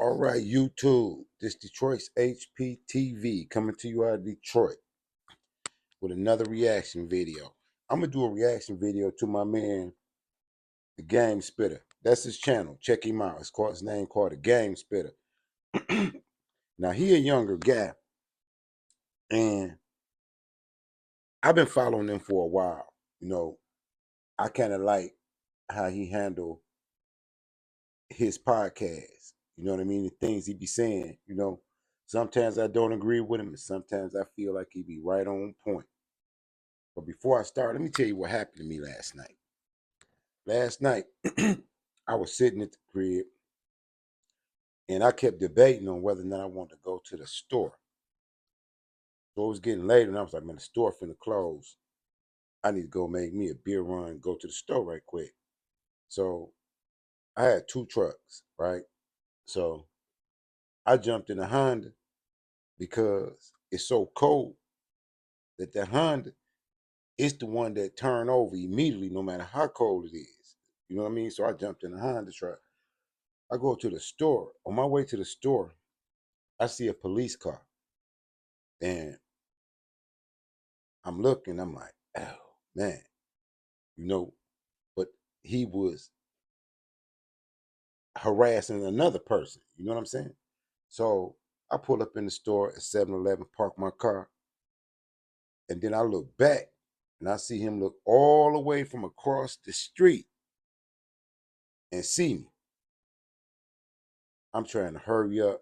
All right, YouTube. This Detroit's HPTV coming to you out of Detroit with another reaction video. I'm gonna do a reaction video to my man, the Game Spitter. That's his channel. Check him out. It's called his name called the Game Spitter. Now he a younger guy, and I've been following him for a while. I kind of like how he handle his podcast. You know what I mean? The things he be saying. Sometimes I don't agree with him, and sometimes I feel like he be right on point. But before I start, let me tell you what happened to me last night. Last night, I was sitting at the crib and I kept debating on whether or not I wanted to go to the store. So it was getting late and I was like, man, the store finna close. I need to go make me a beer run and go to the store right quick. So I had two trucks, right? So I jumped in a Honda because it's so cold that the Honda is the one that turn over immediately no matter how cold it is. You know what I mean? So I jumped in a Honda truck. I go to the store. On my way to the store, I see a police car. And I'm looking, I'm like, oh man, you know, but he was harassing another person. You know what I'm saying? So I pull up in the store at 7-Eleven, park my car, and then I look back and I see him look all the way from across the street and see me. I'm trying to hurry up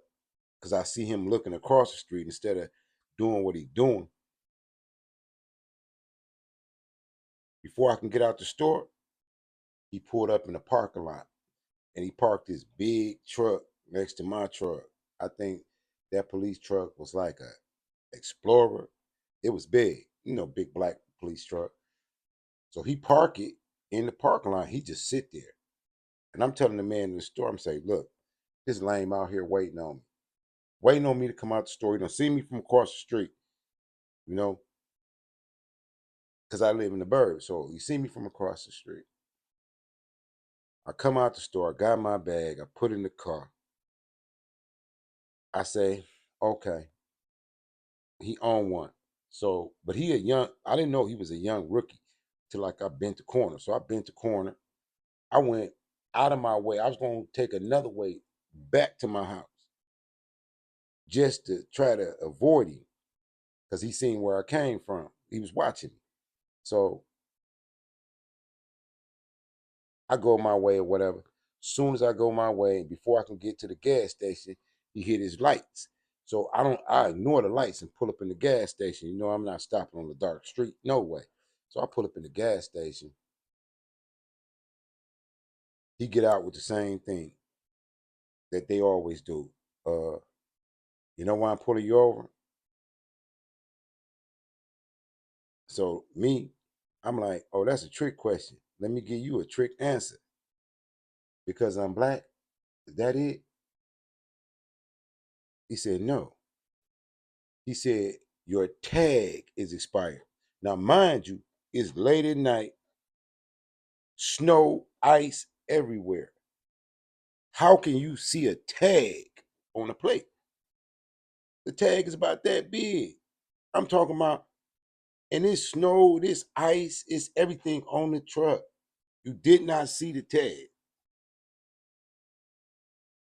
because I see him looking across the street instead of doing what he's doing. Before I can get out the store, he pulled up in the parking lot and he parked his big truck next to my truck. I think that police truck was like a Explorer. It was big, big black police truck. So he parked it in the parking lot. He just sit there. And I'm telling the man in the store, I'm saying, look, this lame out here waiting on me to come out the store. He don't see me from across the street, you know, because I live in the burbs. So he see me from across the street. I come out the store, I got my bag, I put it in the car. I say, okay, he owned one. So, but I didn't know he was a young rookie till like I bent the corner. So I bent the corner. I went out of my way. I was going to take another way back to my house just to try to avoid him because he seen where I came from. He was watching me. So I go my way or whatever. Soon as I go my way, before I can get to the gas station, he hit his lights. So I ignore the lights and pull up in the gas station. I'm not stopping on the dark street. No way. So I pull up in the gas station. He get out with the same thing that they always do. Uh, you know why I'm pulling you over? So I'm like, oh, that's a trick question. Let me give you a trick answer. Because I'm black? Is that it? He said, no. He said, your tag is expired. Now, mind you, it's late at night, snow, ice everywhere. How can you see a tag on a plate? The tag is about that big. I'm talking about, and this snow, this ice, it's everything on the truck. You did not see the tag.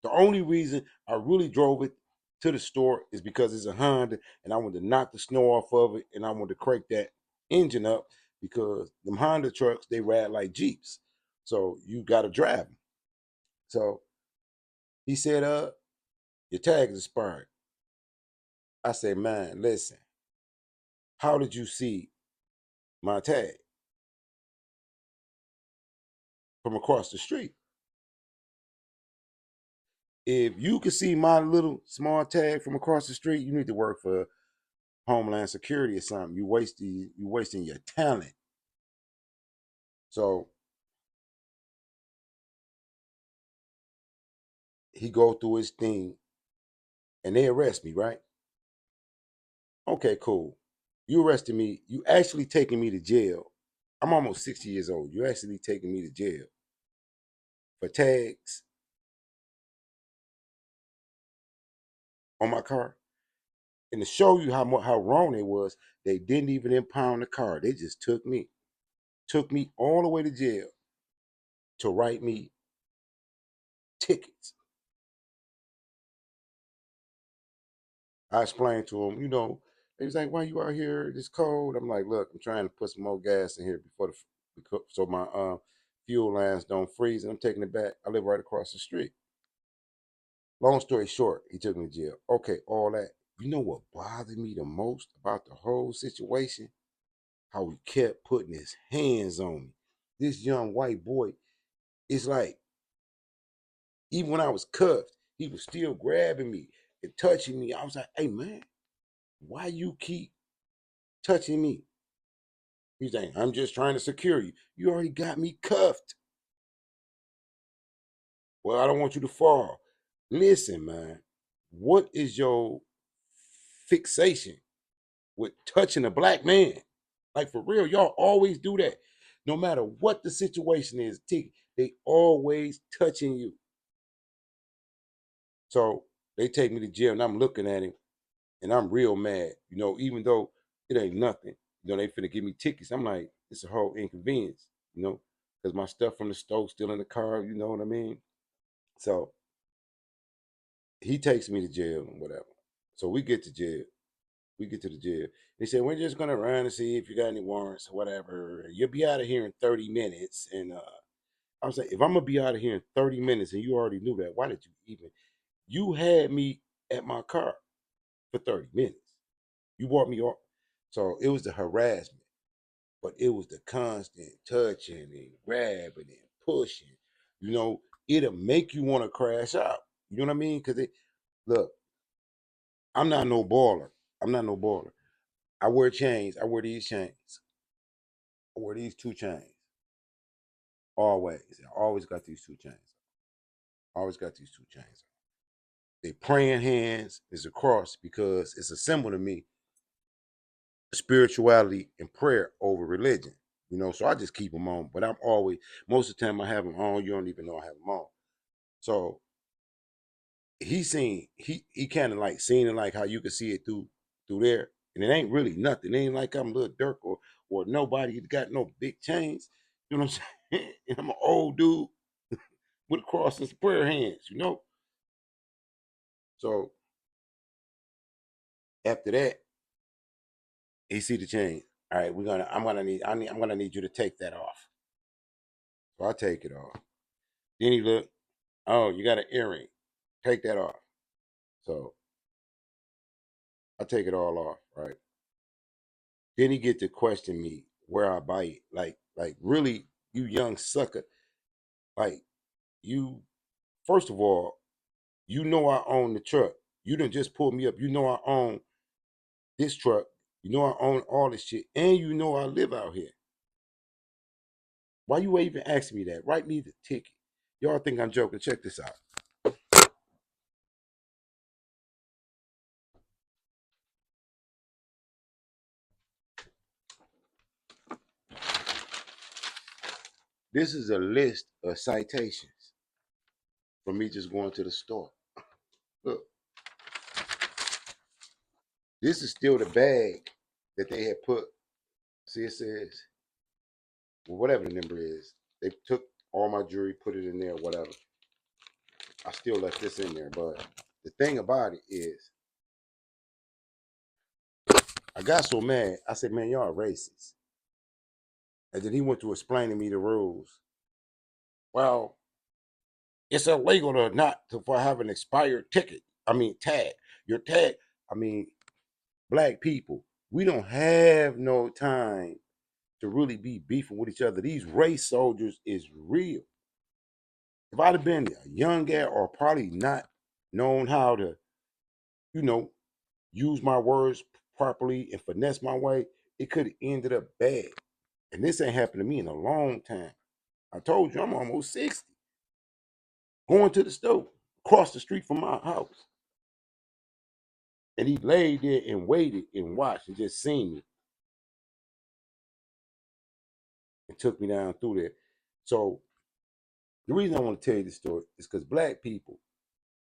The only reason I really drove it to the store is because it's a Honda and I wanted to knock the snow off of it and I wanted to crank that engine up because them Honda trucks, they ride like Jeeps. So you got to drive them. So he said, your tag is expired. I said, man, listen, how did you see my tag from across the street? If you could see my little small tag from across the street, you need to work for Homeland Security or something. You wasting your talent. So he go through his thing and they arrest me, right? Okay, cool. You arrested me. You actually taking me to jail. I'm almost 60 years old. You actually taking me to jail for tags on my car. And to show you how wrong it was, they didn't even impound the car. They just took me all the way to jail to write me tickets. I explained to them, they was like, "Why you out here? It's cold." I'm like, "Look, I'm trying to put some more gas in here so my fuel lines don't freeze, and I'm taking it back. I live right across the street." Long story short, he took me to jail. Okay, all that. You know what bothered me the most about the whole situation? How he kept putting his hands on me. This young white boy, it's like, even when I was cuffed, he was still grabbing me and touching me. I was like, "Hey man, why you keep touching me?" He's like, "I'm just trying to secure you. You already got me cuffed." "Well, I don't want you to fall." Listen, man, what is your fixation with touching a black man? Like for real, y'all always do that. No matter what the situation is, they always touching you. So they take me to jail and I'm looking at him and I'm real mad, even though it ain't nothing. They finna give me tickets. I'm like, it's a whole inconvenience, because my stuff from the stove still in the car, you know what I mean? So he takes me to jail and whatever. So we get to jail. We get to the jail. They said, "We're just gonna run and see if you got any warrants or whatever. You'll be out of here in 30 minutes." And I was like, if I'm gonna be out of here in 30 minutes and you already knew that, why did you even you had me at my car for 30 minutes? You brought me off. So it was the harassment, but it was the constant touching and grabbing and pushing. It'll make you want to crash out. You know what I mean? Because look, I'm not no baller. I'm not no baller. I wear chains. I wear these chains. I wear these two chains. Always. I always got these two chains. Always got these two chains. They praying hands is a cross because it's a symbol to me, spirituality and prayer over religion. So I just keep them on. But I'm always, most of the time I have them on. You don't even know I have them on. So he kind of like seen it like how you can see it through there. And it ain't really nothing. It ain't like I'm Little Dirk or nobody got no big chains. You know what I'm saying? And I'm an old dude with a cross and some prayer hands. So after that, he see the chain. All right, I'm gonna need you to take that off. So I take it off. Then he look, "Oh, you got an earring. Take that off." So I take it all off, right? Then he get to question me where I buy it. Like really, you young sucker. Like you, first of all, I own the truck. You didn't just pull me up. I own this truck. I own all this shit. And I live out here. Why you even asking me that? Write me the ticket. Y'all think I'm joking. Check this out. This is a list of citations for me just going to the store. Look, this is still the bag that they had put. See, it says, well, whatever the number is. They took all my jewelry, put it in there, whatever. I still left this in there, but the thing about it is, I got so mad. I said, "Man, y'all racist." And then he went to explain to me the rules. Well, it's illegal to not to for have an expired ticket. I mean, tag. Your tag. I mean, black people, we don't have no time to really be beefing with each other. These race soldiers is real. If I'd have been a young guy or probably not known how to, you know, use my words properly and finesse my way, it could have ended up bad. And this ain't happened to me in a long time. I told you I'm almost 60. Going to the store across the street from my house. And he laid there and waited and watched and just seen me and took me down through there. So the reason I want to tell you this story is because black people,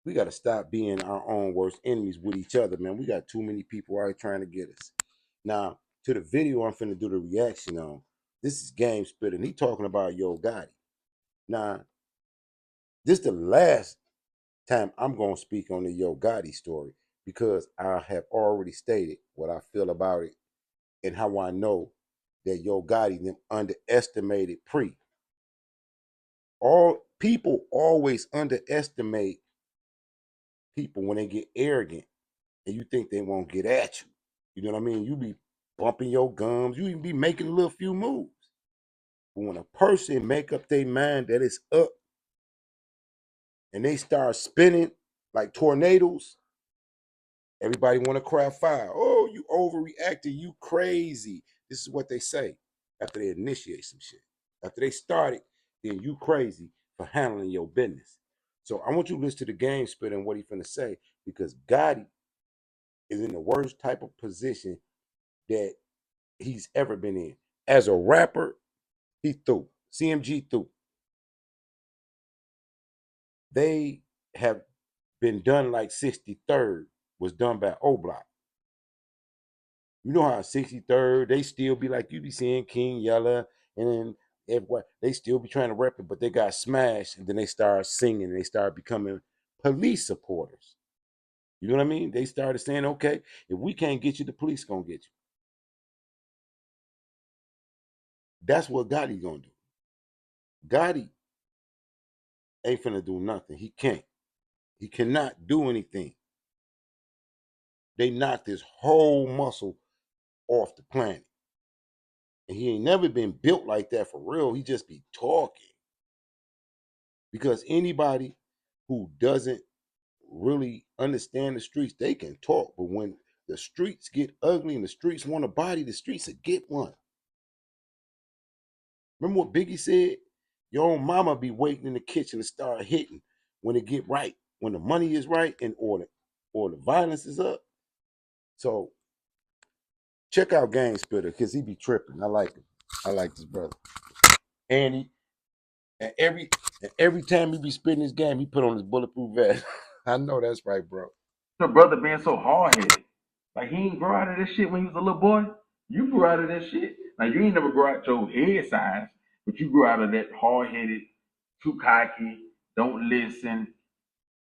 We got to stop being our own worst enemies with each other, man. We got too many people out here trying to get us. Now, to the video I'm finna do the reaction on, this is Game Spit, and he talking about Yo Gotti. Now, this is the last time I'm going to speak on the Yo Gotti story because I have already stated what I feel about it and how I know that Yo Gotti them underestimated Pre. All people always underestimate people when they get arrogant and you think they won't get at you. You know what I mean? You be bumping your gums, you even be making a little few moves. But when a person make up their mind that it's up and they start spinning like tornadoes, everybody want to cry foul. Oh, you overreacted, you crazy. This is what they say after they initiate some shit. After they started, then you crazy for handling your business. So I want you to listen to the Game Spit and what he finna say because Gotti is in the worst type of position that he's ever been in. As a rapper, he threw. CMG threw. They have been done like 63rd was done by O Block. You know how 63rd, they still be like, you be seeing King Yella and then everybody, they still be trying to rap it, but they got smashed and then they start singing and they start becoming police supporters. You know what I mean? They started saying, okay, if we can't get you, the police gonna get you. That's what Gotti gonna do. Gotti ain't finna do nothing. He can't. He cannot do anything. They knocked his whole muscle off the planet. And he ain't never been built like that for real. He just be talking. Because anybody who doesn't really understand the streets, they can talk. But when the streets get ugly and the streets want a body, the streets will get one. Remember what Biggie said? Your own mama be waiting in the kitchen to start hitting when it get right, when the money is right and or the violence is up. So check out Game Spitter because he be tripping. I like him. I like this brother. And he and every time he be spitting his game, he put on his bulletproof vest. I know that's right, bro. Your brother being so hard headed. Like he ain't grow out of this shit when he was a little boy. You grew out of that shit. Like you ain't never grow out your head size, but you grew out of that hard headed, too cocky, don't listen.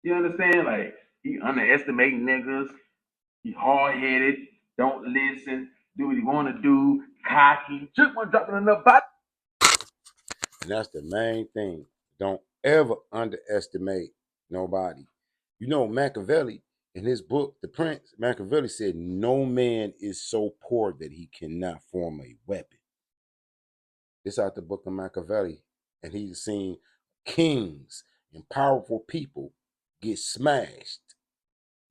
You understand? Like he underestimating niggas. He hard headed, don't listen, do what he want to do, cocky. Just one dropping enough body. And that's the main thing. Don't ever underestimate nobody. You know, Machiavelli, in his book, The Prince, Machiavelli said, no man is so poor that he cannot form a weapon. This out the book of Machiavelli. And he's seen kings and powerful people get smashed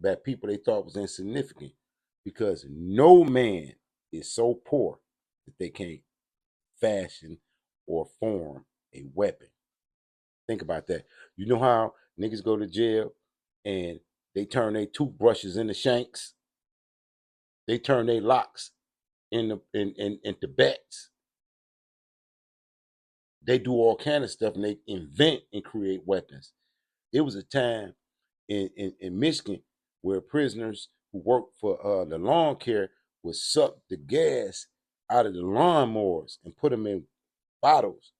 by people they thought was insignificant because no man is so poor that they can't fashion or form a weapon. Think about that. You know how niggas go to jail and they turn their toothbrushes into shanks? They turn their locks into bats. They do all kind of stuff and they invent and create weapons. It was a time in Michigan where prisoners who worked for the lawn care would suck the gas out of the lawnmowers and put them in bottles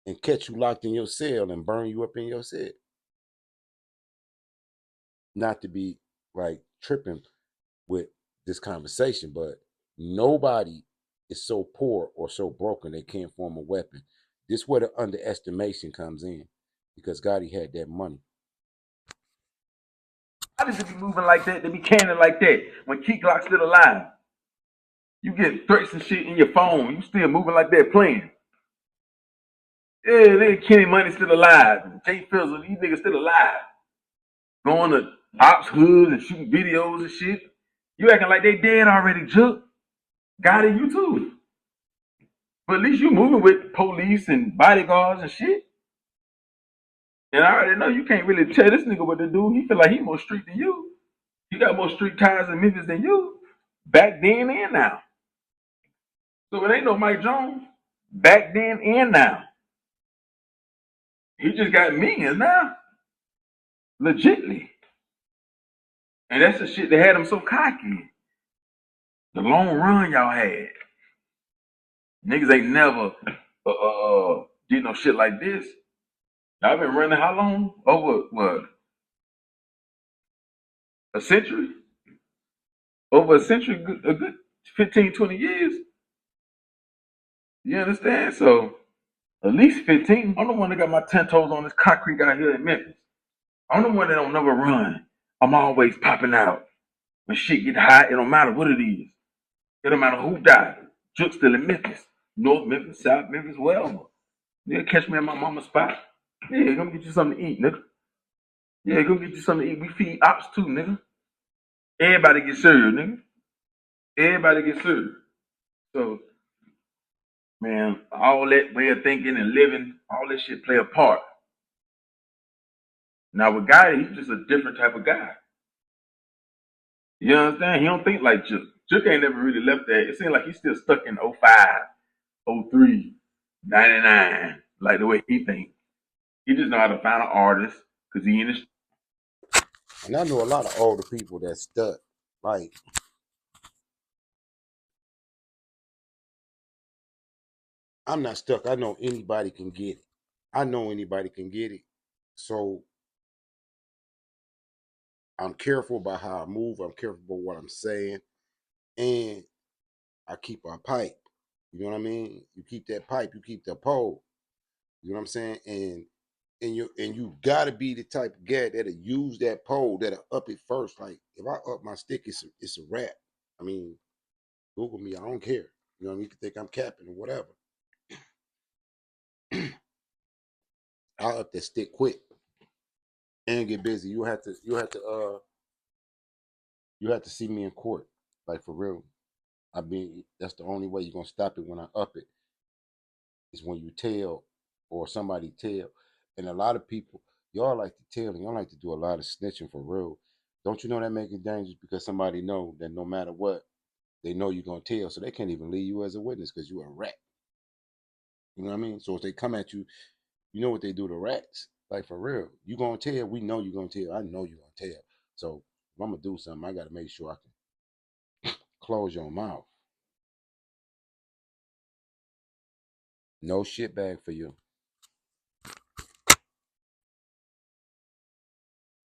and catch you locked in your cell and burn you up in your cell. Not to be like tripping with this conversation, but nobody is so poor or so broken they can't form a weapon. This is where the underestimation comes in because Gotti had that money. How does it be moving like that? They be canning like that when Key Glock's still alive. You get threats and shit in your phone. You still moving like that playing. Yeah, they Kenny Money still alive. Jay Fizzle, these niggas still alive. Going to ops hoods and shooting videos and shit. You acting like they dead already, Jook. Got it, you too. But at least you moving with police and bodyguards and shit. And I already know you can't really tell this nigga what to do. He feel like he more street than you. He got more street ties in Memphis than you. Back then and now. So it ain't no Mike Jones. Back then and now. He just got millions now. legitly. And that's the shit that had them so cocky. The long run y'all had. Niggas ain't never did no shit like this. Y'all been running how long? Over what? A century? Over a century, a good 15, 20 years. You understand? So at least 15. I'm the one that got my 10 toes on this concrete out here in Memphis. I'm the one that don't never run. I'm always popping out. When shit get hot, it don't matter what it is. It don't matter who died. Juke still in Memphis. North Memphis, South Memphis, wherever. They'll catch me at my mama's spot. Yeah, come get you something to eat, nigga. Yeah, come get you something to eat. We feed ops too, nigga. Everybody get served, nigga. Everybody get served. So, man, all that way of thinking and living, all this shit play a part. Now with Gotti, he's just a different type of guy. You understand? He don't think like Juke. Juke ain't never really left that. It seems like he's still stuck in '05, '03, '99, like the way he think. He just know how to find an artist because he in the. And I know a lot of older people that stuck. Like, I'm not stuck. I know anybody can get it. I know anybody can get it. So I'm careful about how I move. I'm careful about what I'm saying. And I keep a pipe. You know what I mean? You keep that pipe, you keep the pole. You know what I'm saying? And you gotta be the type of guy that'll use that pole, that'll up it first. Like if I up my stick, it's a wrap. I mean, Google me, I don't care. You know what I mean? You can think I'm capping or whatever. I'll up that stick quick and get busy. You have to see me in court. Like for real. I mean, that's the only way you're gonna stop it when I up it is when you tell or somebody tell. And a lot of people, y'all like to tell and y'all like to do a lot of snitching for real. Don't you know that make it dangerous because somebody know that no matter what, they know you're gonna tell, so they can't even leave you as a witness because you're a rat. You know what I mean? So if they come at you, you know what they do to rats. Like for real. You gonna tell, we know you're gonna tell. I know you're gonna tell. So if I'm gonna do something, I gotta make sure I can close your mouth. No shit bag for you.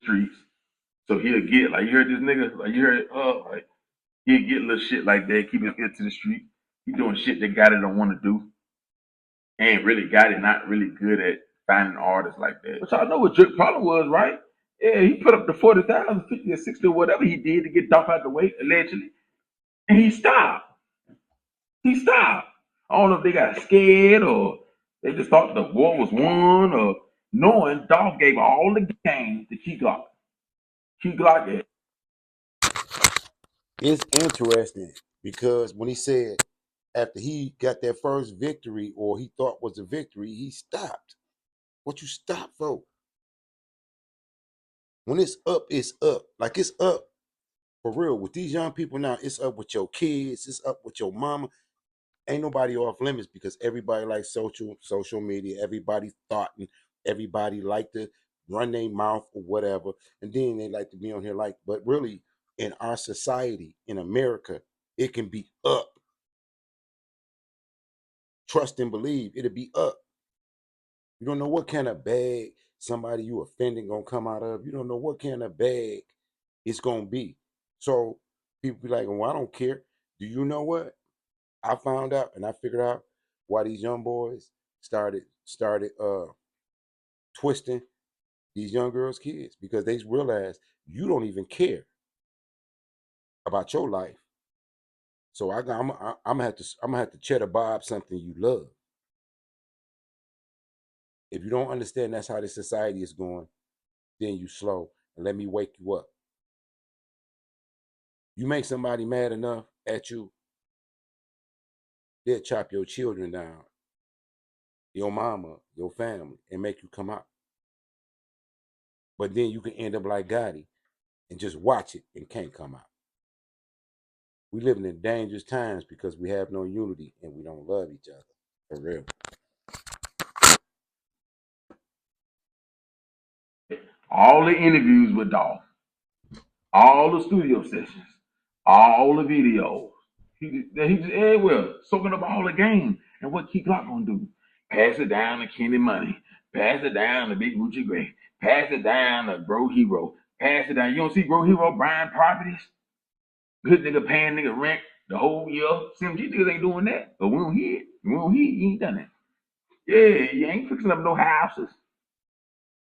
Streets. So he'll get like you heard this nigga, like you heard like he'll get little shit like that, keep his ear to the street. He doing shit that Gotti don't want to do. And really Gotti not really good at finding artists like that. Which I know what Drake problem was, right? Yeah, he put up the 40,000, 50 or 60 or whatever he did to get Dolph out the way, allegedly. And he stopped. He stopped. I don't know if they got scared or they just thought the war was won or knowing Dolph gave all the game to Key Glock. Key Glock. It's interesting because when he said after he got that first victory or he thought was a victory, he stopped. What you stop for? When it's up, it's up. Like it's up for real. With these young people now, it's up with your kids, it's up with your mama. Ain't nobody off limits because everybody likes social media, everybody thoughting, everybody like to run their mouth or whatever. And then they like to be on here like, but really in our society, in America, it can be up. Trust and believe, it'll be up. You don't know what kind of bag somebody you offending gonna come out of. You don't know what kind of bag it's gonna be. So people be like, well, I don't care. Do you know what? I found out and I figured out why these young boys started twisting these young girls' kids because they realize you don't even care about your life. So I'm gonna have to cheddar Bob something you love. If you don't understand that's how this society is going, then you slow and let me wake you up. You make somebody mad enough at you, they'll chop your children down, your mama, your family, and make you come out. But then you can end up like Gotti and just watch it and can't come out. We living in dangerous times because we have no unity and we don't love each other. For real. All the interviews with Dolph, all the studio sessions, all the videos. He just everywhere, soaking up all the game. And what Key Glock gonna do? Pass it down to Kenny Money. Pass it down to Big Gucci Gray. Pass it down to Bro Hero. Pass it down. You don't see Bro Hero buying properties? Good nigga paying nigga rent the whole year. CMG niggas ain't doing that. But we don't hear it. We don't hear it. You ain't done it. Yeah, you ain't fixing up no houses.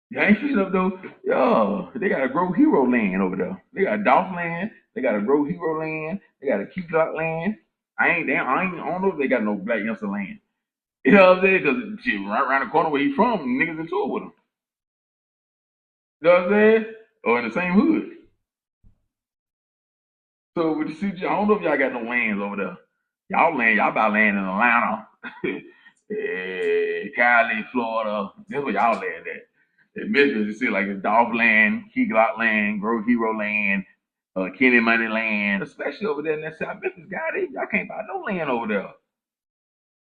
You ain't fixing up no. Yo, they got a Grow Hero land over there. They got a Dolph land. They got a Grow Hero land. They got a Key Glock land. I don't know if they got no Black Youngster land. You know what I'm saying? Because shit, right around the corner where he from, niggas in tour with him. You know what I'm saying? Or in the same hood. So with the CG, I don't know if y'all got no lands over there. Y'all buy land in Atlanta, Cali, Florida. That's where y'all land at. In Memphis, you see like it's Dolph land, Key Glock land, Grow Hero land, Kenny Money land, especially over there in that South Memphis. God, y'all can't buy no land over there.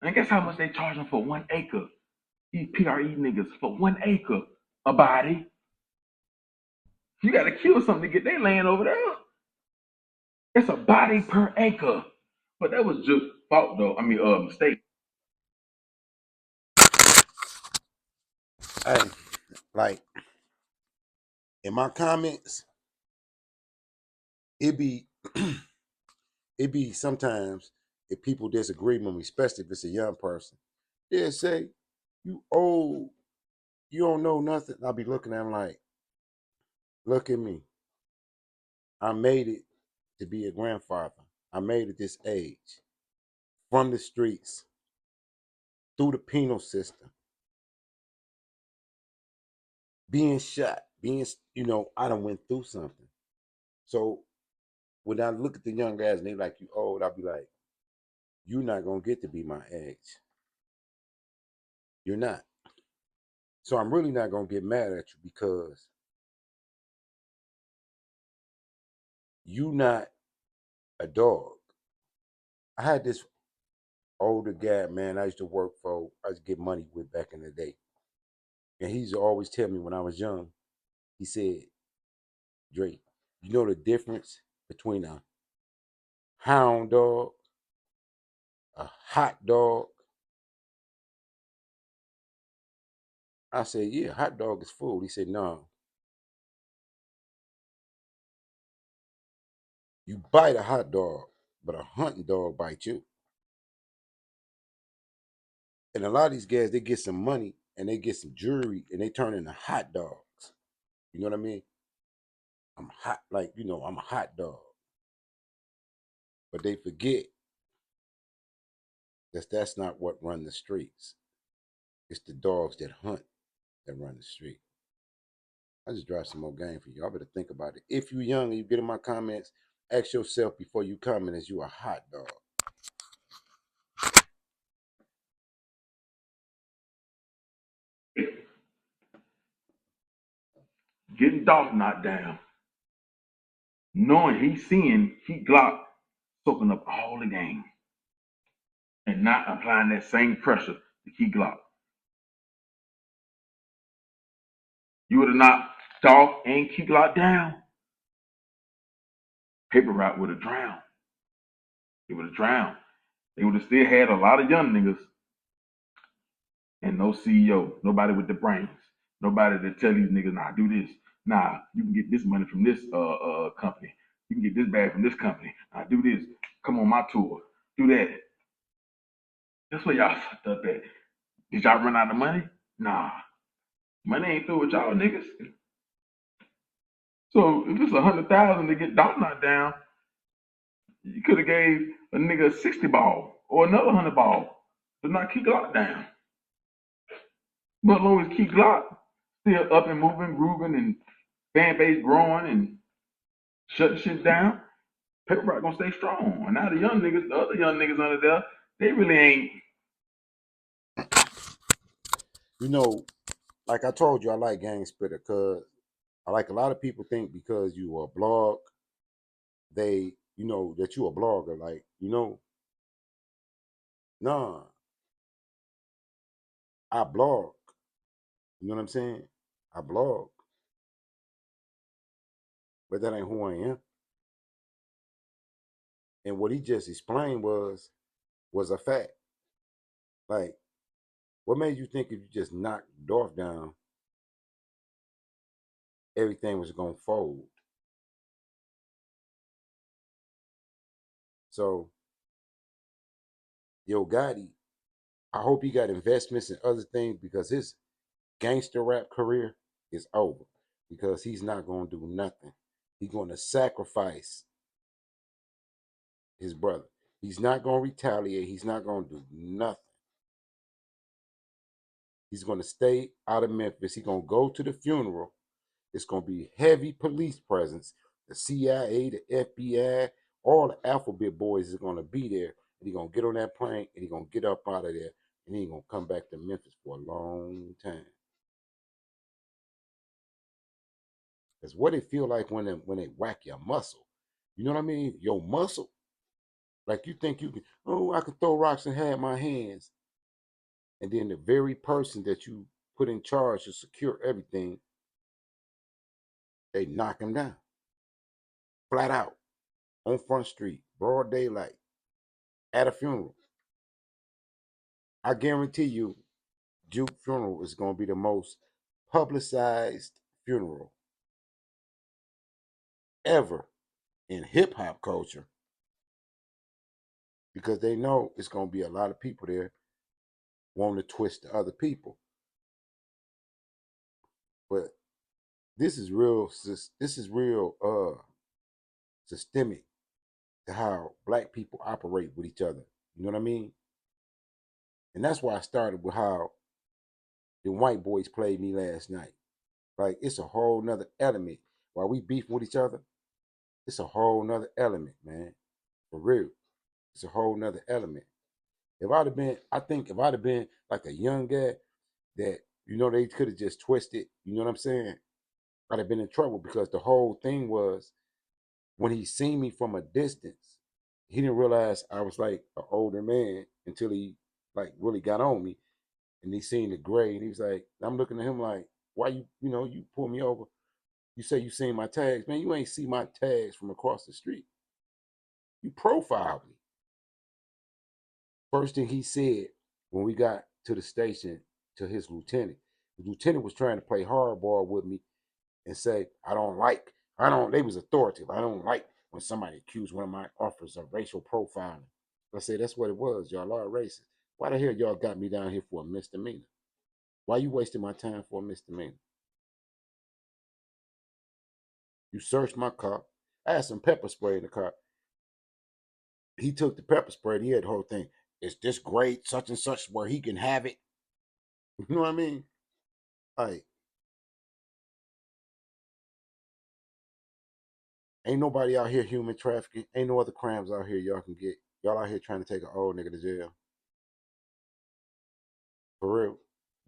And guess how much they charging for 1 acre? These PRE niggas for 1 acre a body. You got to kill something to get their land over there. It's a body per acre. But that was just fault though. I mean, mistake. Hey, like in my comments, it be it be sometimes if people disagree with me, especially if it's a young person, they'll say, "You old, you don't know nothing." I'll be looking at them like, "Look at me. I made it to be a grandfather. I made it this age from the streets through the penal system, being shot, I done went through something." So when I look at the young guys and they like, "You old," I'll be like, "You're not gonna get to be my age. You're not." So I'm really not gonna get mad at you because you not a dog. I had this older guy, man, I used to work for, I used to get money with back in the day. And he used to always tell me when I was young, he said, "Drake, you know the difference between a hound dog, a hot dog?" I said, "Yeah, hot dog is food." He said, "No, you bite a hot dog, but a hunting dog bites you." And a lot of these guys, they get some money and they get some jewelry and they turn into hot dogs. You know what I mean? I'm hot, like, I'm a hot dog. But they forget that that's not what run the streets. It's the dogs that hunt that run the street. I just dropped some more game for you. I better think about it. If you young and you get in my comments, ask yourself before you comment, is you a hot dog? Getting Dolph knocked down, knowing he's seeing Key Glock soaking up all the game and not applying that same pressure to Key Glock. You would have knocked Dolph and Key Glock down. Paper Route would have drowned. It would have drowned. They would have still had a lot of young niggas and no CEO, nobody with the brains, nobody to tell these niggas, nah, do this. Nah, you can get this money from this company. You can get this bag from this company. Nah, do this. Come on my tour. Do that. That's where y'all fucked up at. Did y'all run out of money? Nah. Money ain't through with y'all niggas. So if it's 100,000 to get Dom knocked down, you could have gave a nigga a 60 ball or another 100 ball to not keep Glock down. But as long as Key Glock still up and moving, grooving, and fan base growing and shutting shit down, Paper Rock gonna stay strong. And now the young niggas, the other young niggas under there, they really ain't. You know, like I told you, I like Gang Spitter because I like a lot of people think because you are a blog, that you a blogger. Like, nah, I blog. You know what I'm saying? I blog. but that ain't who I am. And what he just explained was a fact. Like, what made you think if you just knocked Dolph down, everything was gonna fold? So, Yo Gotti, I hope he got investments in other things because his gangster rap career is over. Because he's not gonna do nothing. He's gonna sacrifice his brother. He's not gonna retaliate. He's not gonna do nothing. He's gonna stay out of Memphis. He's gonna go to the funeral. It's gonna be heavy police presence. The CIA, the FBI, all the alphabet boys is gonna be there. And he's gonna get on that plane and he's gonna get up out of there and he ain't gonna come back to Memphis for a long time. That's what it feel like when they whack your muscle. You know what I mean? Your muscle. Like you think you can, oh, I can throw rocks and have my hands. And then the very person that you put in charge to secure everything, they knock him down. Flat out. On Front Street, broad daylight, at a funeral. I guarantee you, Juke funeral is gonna be the most publicized funeral ever in hip hop culture because they know it's gonna be a lot of people there wanting to twist the other people. But this is real. This is real systemic to how black people operate with each other. You know what I mean? And that's why I started with how the white boys played me last night. Like it's a whole nother element. While we beef with each other, it's a whole nother element, man. For real. It's a whole nother element. If I'd have been, I think if I'd have been like a young guy that, they could have just twisted, you know what I'm saying? I'd have been in trouble because the whole thing was when he seen me from a distance, he didn't realize I was like an older man until he like really got on me and he seen the gray and he was like, I'm looking at him like, why you pull me over? You say you seen my tags, man. You ain't see my tags from across the street. You profiled me. First thing he said when we got to the station to his lieutenant, the lieutenant was trying to play hardball with me and say, they was authoritative. I don't like when somebody accused one of my officers of racial profiling. I say, that's what it was. Y'all are racist. Why the hell y'all got me down here for a misdemeanor? Why you wasting my time for a misdemeanor? You searched my car. I had some pepper spray in the car. He took the pepper spray. And he had the whole thing. Is this grade such and such where he can have it? You know what I mean? Like, ain't nobody out here human trafficking. Ain't no other crimes out here y'all can get. Y'all out here trying to take an old nigga to jail. For real.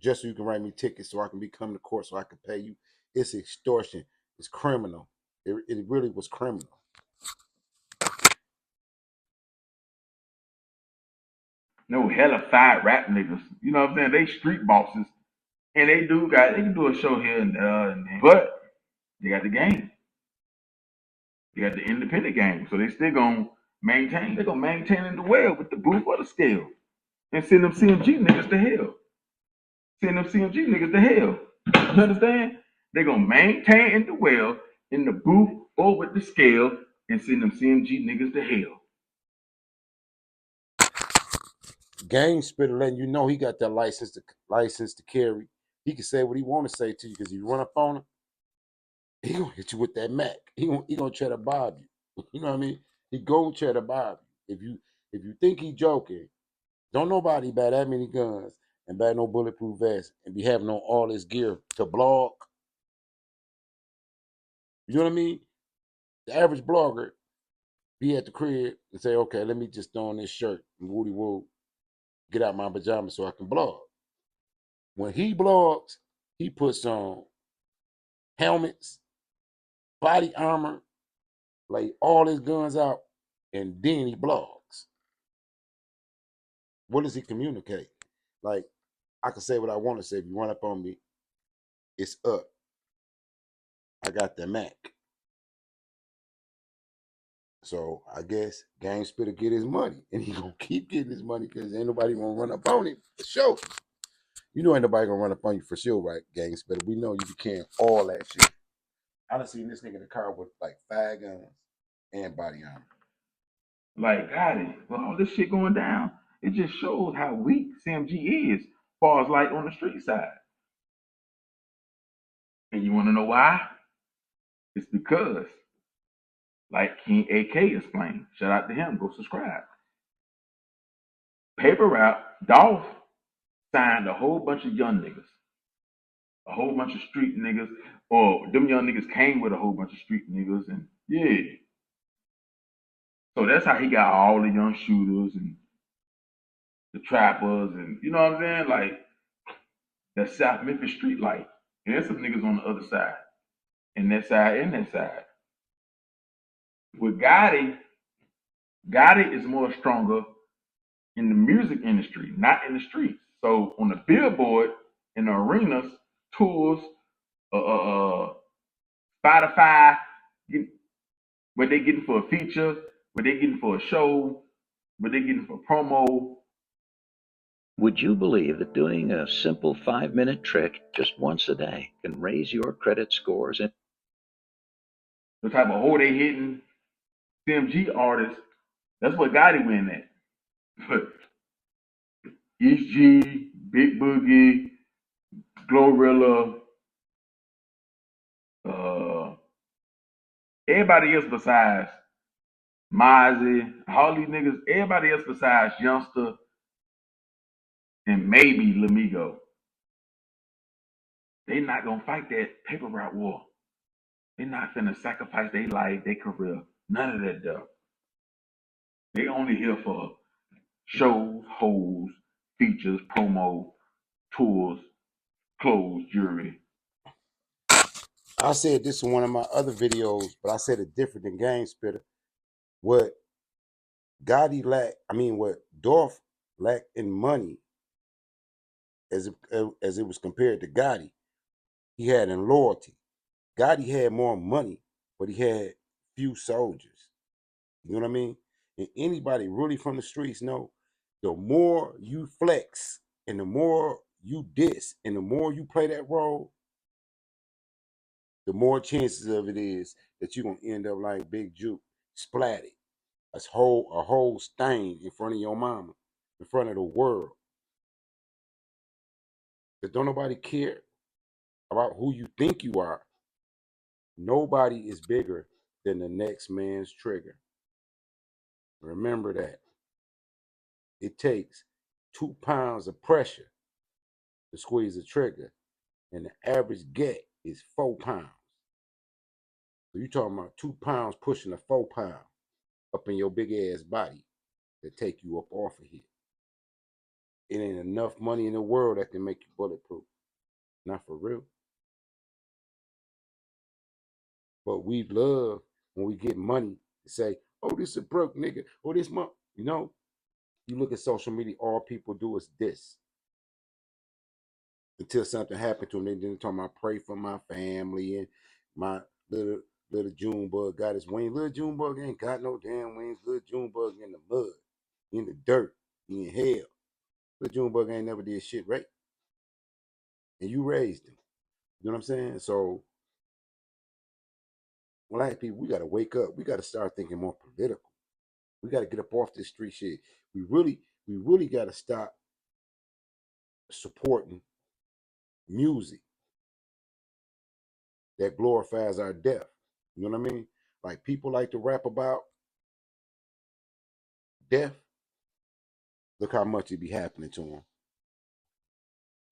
Just so you can write me tickets so I can be coming to court so I can pay you. It's extortion. It's criminal. It really was criminal. No hella fire rap niggas. You know what I'm saying? They street bosses. And they can do a show here and there. But they got the game. They got the independent game. So they still gonna maintain. They're gonna maintain in the well with the booth or the scale. And send them CMG niggas to hell. Send them CMG niggas to hell. You understand? They're gonna maintain in the well, in the booth, or with the scale, and send them CMG niggas to hell. Game spitter letting you know he got that license to carry. He can say what he want to say to you because if you run up on him, he gonna hit you with that Mac. He gonna try to bob you. You know what I mean? He gonna try to bob you. If you think he joking, don't nobody buy that many guns and buy no bulletproof vest and be having on all this gear to blog. You know what I mean? The average blogger be at the crib and say, okay, let me just throw on this shirt and woody woo, get out my pajamas so I can blog. When he blogs, he puts on helmets, body armor, lay all his guns out, and then he blogs. What does he communicate? Like, I can say what I want to say. If you run up on me, it's up. I got the Mac. So I guess Gang Spitter get his money, and he gonna keep getting his money because ain't nobody gonna run up on him for sure. You know ain't nobody gonna run up on you for sure, right, Gang Spitter? We know you be carrying all that shit. I done seen this nigga in the car with like 5 guns and body armor. Like, Gotti, with all this shit going down, it just shows how weak CMG is, as far as like on the street side. And you want to know why? It's because, like King AK explained, shout out to him, go subscribe. Paper Route, Dolph signed a whole bunch of young niggas, a whole bunch of street niggas, or them young niggas came with a whole bunch of street niggas, and yeah. So that's how he got all the young shooters and the trappers, and you know what I'm saying? Like that South Memphis street life. And there's some niggas on the other side, and that side, and that side. With Gotti is more stronger in the music industry, not in the streets. So on the billboard, in the arenas, tours, Spotify, what they getting for a feature, what they getting for a show, what they getting for promo. Would you believe that doing a simple 5-minute trick just once a day can raise your credit scores? The type of hole they hitting, CMG artists, that's what Gotti win at. But East G, Big Boogie, Glorilla, uh, everybody else besides Mozzie, all these niggas, everybody else besides Youngster and maybe Lamigo, they not gonna fight that paper route war. They not finna sacrifice their life, their career, none of that stuff. They only here for shows, hoes, features, promo, tours, clothes, jewelry. I said this in one of my other videos, but I said it different than Gang Spitter. What Gotti lacked, what Dolph lacked in money, as it was compared to Gotti, he had in loyalty. Gotti had more money, but he had few soldiers. You know what I mean? And anybody really from the streets know the more you flex and the more you diss and the more you play that role, the more chances of it is that you're gonna end up like Big Juke, splatted, a whole stain in front of your mama, in front of the world. But don't nobody care about who you think you are. Nobody is bigger than the next man's trigger. Remember that. It takes 2 pounds of pressure to squeeze a trigger, and the average get is 4 pounds. So you talking about 2 pounds pushing a 4 pound up in your big ass body to take you up off of here. It ain't enough money in the world that can make you bulletproof. Not for real. But we love when we get money to say, oh, this is a broke nigga, or this month. You know, you look at social media, all people do is this. Until something happened to them, they didn't talk about pray for my family and my little Junebug got his wings. Little Junebug ain't got no damn wings. Little Junebug in the mud, in the dirt, in hell. Little Junebug ain't never did shit right. And you raised him. You know what I'm saying? So black people, we gotta wake up. We gotta start thinking more political. We gotta get up off this street shit. We really gotta stop supporting music that glorifies our death. You know what I mean? Like people like to rap about death. Look how much it be happening to them.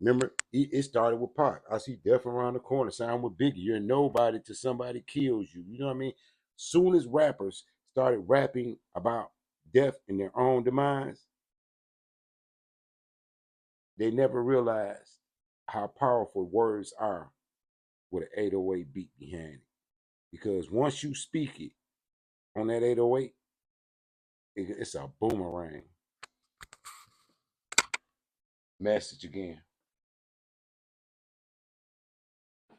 Remember, it started with Pac. I see death around the corner. Sound with Biggie. You're nobody till somebody kills you. You know what I mean? Soon as rappers started rapping about death and their own demise, they never realized how powerful words are with an 808 beat behind it. Because once you speak it on that 808, it's a boomerang. Message again.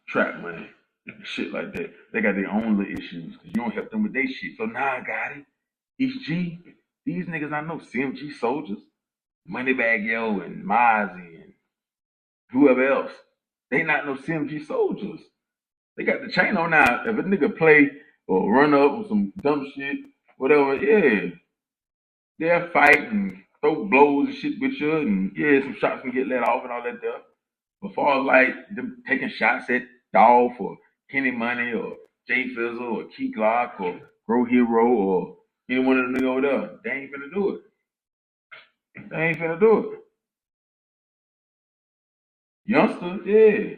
Trap money. Shit like that. They got their own little issues because you don't help them with their shit. So now I got it. Each G, these niggas I know, CMG soldiers, Moneybag Yo and Mozzie and whoever else. They not no CMG soldiers. They got the chain on now. If a nigga play or run up with some dumb shit, whatever, yeah, they'll fight and throw blows and shit with you, and yeah, some shots can get let off and all that stuff. But far as like them taking shots at Dolph or Kenny Money or Jay Fizzle or Key Glock or Grow Hero or any one of them niggas over there, they ain't finna do it. They ain't finna do it. Youngsters, yeah.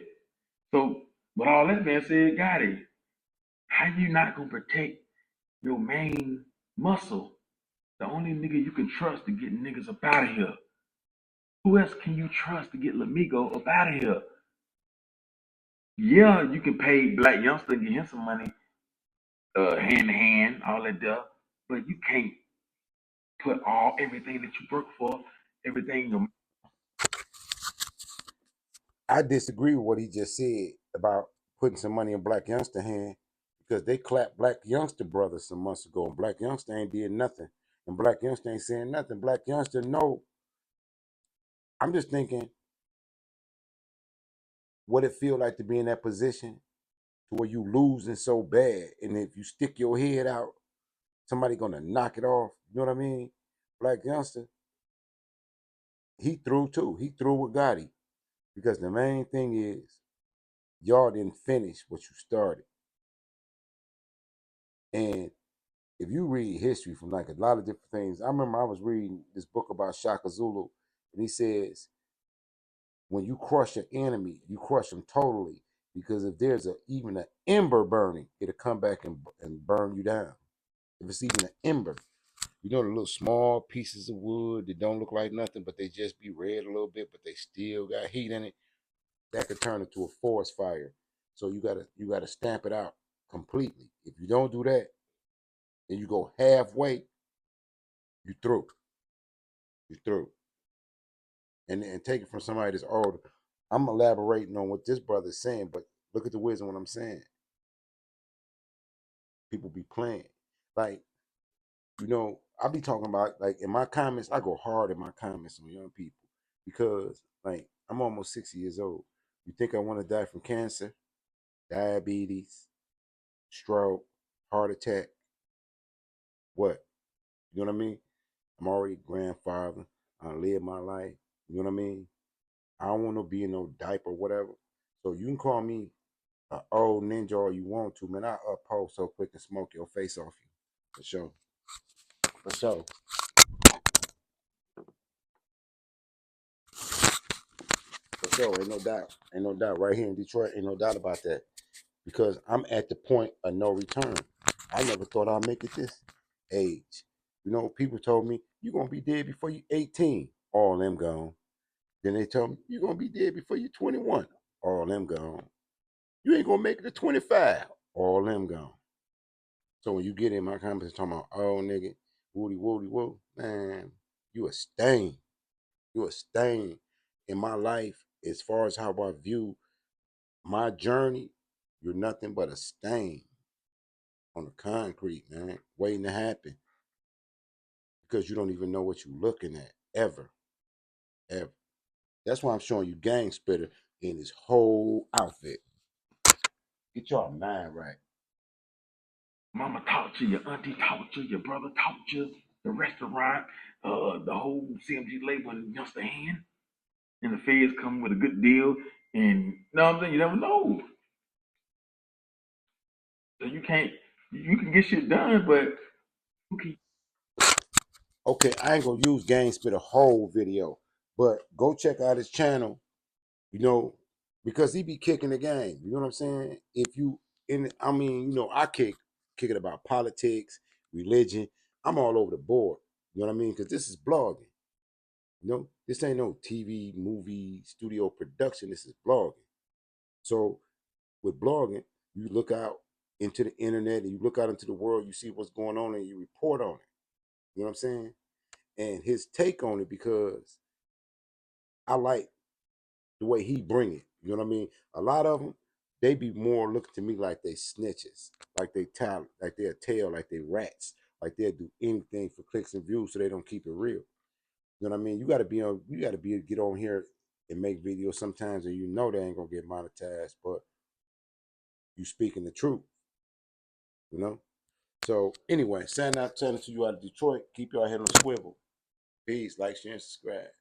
So with all that being said, Gotti, how you not gonna protect your main muscle? The only nigga you can trust to get niggas up out of here. Who else can you trust to get Lamigo up out of here? Yeah, you can pay Black Youngster and get him some money, hand to hand, all that stuff. But you can't put everything that you work for, everything your I disagree with what he just said about putting some money in Black Youngster hand because they clapped Black Youngster brothers some months ago, and Black Youngster ain't did nothing, and Black Youngster ain't saying nothing. Black Youngster, no. I'm just thinking what it feel like to be in that position to where you losing so bad, and if you stick your head out, somebody gonna knock it off. You know what I mean? Black Youngster, he threw too. He threw with Gotti because the main thing is y'all didn't finish what you started. And if you read history from like a lot of different things, I remember I was reading this book about Shaka Zulu, and he says when you crush an enemy, you crush them totally because if there's even an ember burning, it'll come back and burn you down. If it's even an ember, you know the little small pieces of wood that don't look like nothing, but they just be red a little bit, but they still got heat in it. That could turn into a forest fire. So you gotta stamp it out completely. If you don't do that, and you go halfway, you through. You through. And take it from somebody that's older. I'm elaborating on what this brother's saying, but look at the wisdom what I'm saying. People be playing. Like, I be talking about like in my comments, I go hard in my comments on young people because like I'm almost 60 years old. You think I want to die from cancer, diabetes, stroke, heart attack? What? You know what I mean? I'm already grandfather. I live my life. You know what I mean? I don't want to be in no diaper or whatever. So you can call me an old ninja all you want to, man. I uphold so quick and smoke your face off you. For sure. For sure. For sure. Ain't no doubt. Ain't no doubt. Right here in Detroit, ain't no doubt about that. Because I'm at the point of no return. I never thought I'd make it this age. People told me, you're going to be dead before you 18. All them gone. Then they told me, you're going to be dead before you 21. All them gone. You ain't going to make it to 25. All them gone. So when you get in my comments talking about, oh, nigga, woody, woody, woo, man, you a stain. You a stain in my life as far as how I view my journey. You're nothing but a stain on the concrete, man, waiting to happen because you don't even know what you're looking at ever, ever. That's why I'm showing you Gang Spitter in his whole outfit. Get your mind right. mama taught you, your auntie taught you, your brother taught you, the restaurant, the whole CMG label in Youngster hand, and the feds come with a good deal, and you know what I'm saying? You never know. So you can get shit done, but who can Okay, I ain't gonna use Gang Spitter whole video, but go check out his channel you know, because he be kicking the game. You know what I'm saying? If you I mean, I kick it about politics, religion. I'm all over the board. You know what I mean? Because this is blogging. This ain't no TV, movie, studio production. This is blogging. So with blogging, you look out into the internet and you look out into the world. You see what's going on and you report on it. You know what I'm saying? And his take on it because I like the way he bring it. You know what I mean? A lot of them they be more looking to me like they snitches, like they tell, like they're tail, like they rats, like they'll do anything for clicks and views so they don't keep it real. You know what I mean? You gotta be on, you gotta be get on here and make videos sometimes and you know they ain't gonna get monetized, but you speaking the truth, you know? So anyway, signing out, telling to you out of Detroit. Keep your head on a swivel. Peace, like, share, and subscribe.